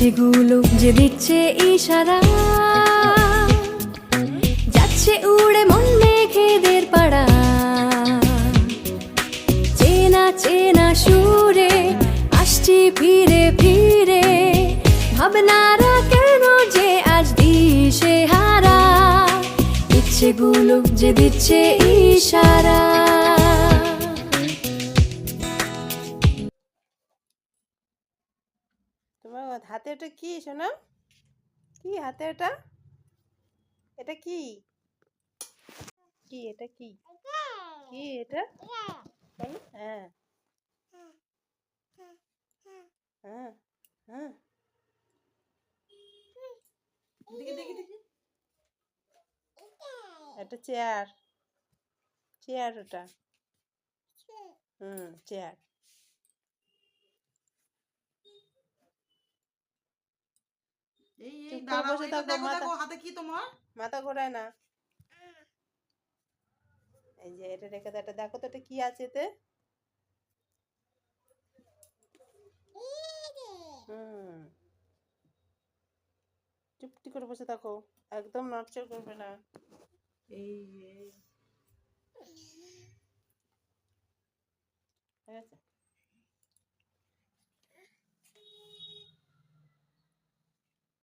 ইচ্ছেগুলো যে দিচ্ছে ইশারা, যাচ্ছে উড়ে মন মেঘেদের পাড়া। চেনা চেনা সুরে আসছি ফিরে ফিরে, ভাবনারা কেন যে আজ দিশে হারা। ইচ্ছেগুলো যে দিচ্ছে ইশারা। তোমার হাতে এটা কি শোনা? কি হাতে এটা? এটা কি? কি এটা কি? কি এটা? বলো। হ্যাঁ হ্যাঁ হ্যাঁ। দেখি দেখি দেখি। এটা চেয়ার। চেয়ার ওটা। চেয়ার। চুপ করে বসে থাকো, মাথা কি তোমার? মাথা ঘোরায় না। এই যে এটা রেখে দাও, এটা দেখো তো এটা কি আছে এতে। চুপটি করে বসে থাকো, একদম নড়চড় করবে না। এই ঠিক আছে।